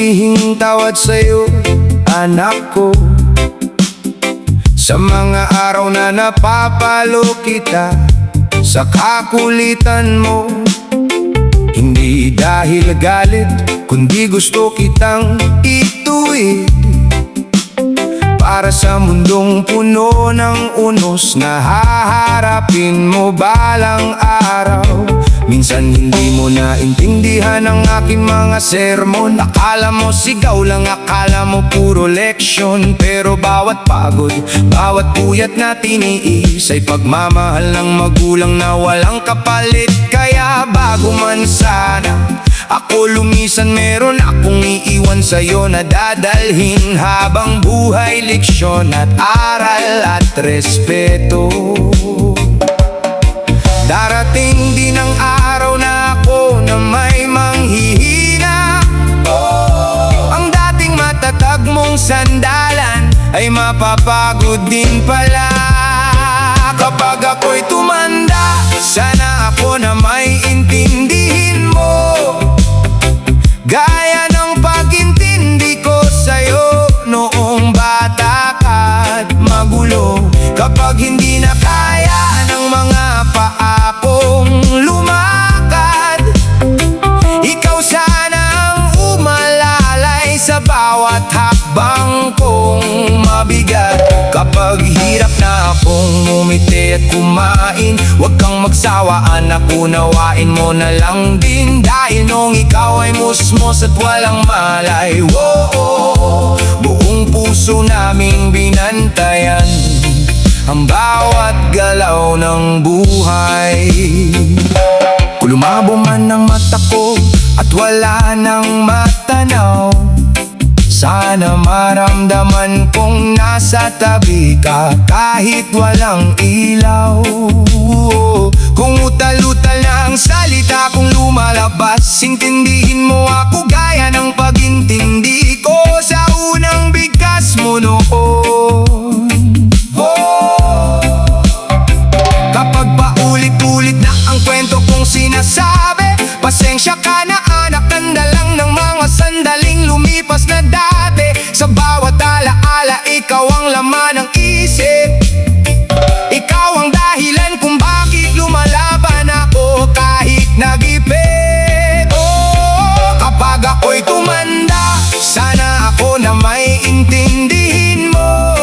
hihinging tawad sa'yo, anak ko. Sa mga araw na napapalo kita sa kakulitan mo, hindi dahil galit, kundi gusto kitang ituwid. Para sa mundong puno ng unos na haharapin mo balang araw. Minsan hindi mo naintindihan ang aking mga sermon. Akala mo sigaw lang, akala mo puro leksyon. Pero bawat pagod, bawat puyat na tiniis ay pagmamahal ng magulang na walang kapalit. Kaya bago man sana ako lumisan, meron akong iiwan sa'yo na dadalhin habang buhay, leksyon at aral at respeto. Darating din ang araw na ako na may manghihina. Ang dating matatag mong sandalan ay mapapagod din pala. Kapag ako'y tumanda, sana ako na may intindihin mo, gaya ng pag-intindi ko sa'yo noong bata ka't magulo. Kapag hindi na kaya ng mga paa kong lumakad, ikaw sana ang umalalay sa bawat hakbang kong mabigat. Kapag hirap na akong ngumiti at kumain, huwag kang magsawa anak, unawain mo na lang din. Dahil nung ikaw ay musmos at walang malay, buong puso naming binantayan ang bawat galaw ng buhay. Kung lumabo man ang mata ko at wala nang matanaw, sana maramdaman kong nasa tabi ka kahit walang ilaw. Kung utal-utal na ang salita kong lumalabas, intindihin mo ako gaya ng pag-intindi ko sa unang bigkas mo noon. Kapag paulit-ulit na ang kwento kong sinasabi, pasensya ka na anak, tanda lang ng mga sandaling lumipas na dati. Sa bawat alaala, ikaw ang laman ng isip. Ikaw ang dahilan kung bakit lumalaban ako kahit nagipit. Kapag ako'y tumanda, sana ako na may intindihin mo,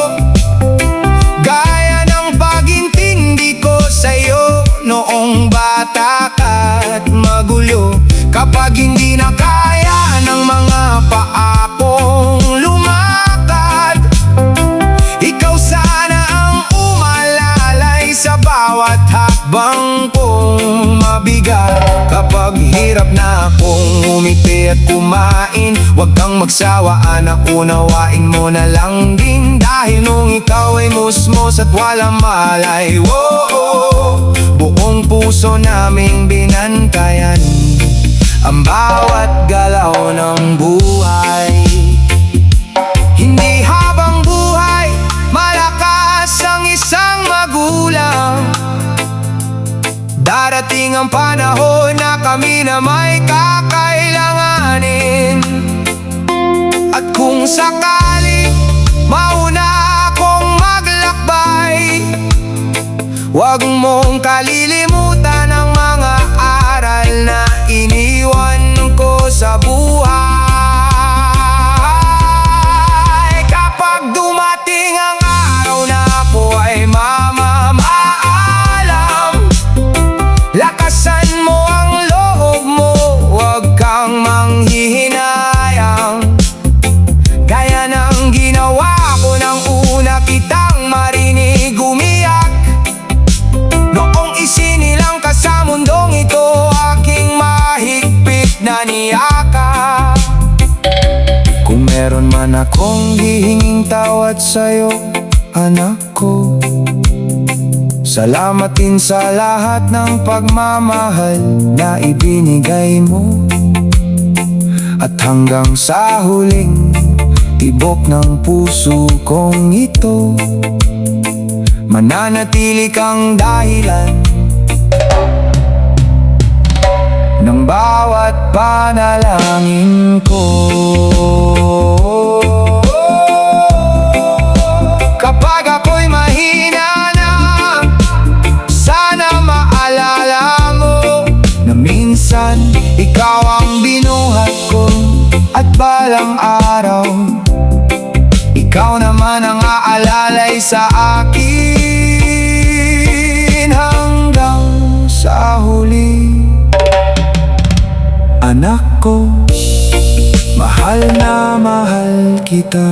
gaya ng pag-intindi ko sa'yo noong bata ka't magulo. Kapag hindi na kaya ng mga paa kong lumakad, ikaw sana ang umalalay sa bawat hakbang kong mabigat. Kapag hirap na akong umiti at kumain, huwag kang magsawa anak, unawain mo na lang din. Dahil nung ikaw ay musmos at walang malay, buong puso naming binantayan ang bawat galaw ng buhay. Hindi habang buhay malakas ang isang magulang, darating ang panahon na kami na may kakailanganin. At kung sakaling mauna akong maglakbay, huwag mong kalilimutan ang mga aral na iniwan ko sa buhay. Kapag dumating ang araw na ako ay mamamaalam, lakasan mo ang loob mo, huwag kang manghihinayang. Gaya ng ginawa ko nang una kitang marinig umiyak, noong isinilang ka sa mundong ito, aking mahigpit na niyakap. Kung meron man akong hihinging tawad sa'yo, anak ko, salamat din sa lahat ng pagmamahal na ibinigay mo. At hanggang sa huling tibok ng puso kong ito, mananatili kang dahilan ng bawat panalangin ko. isang araw ikaw naman ang aalalay sa akin hanggang sa huli. Anak ko, mahal na mahal kita.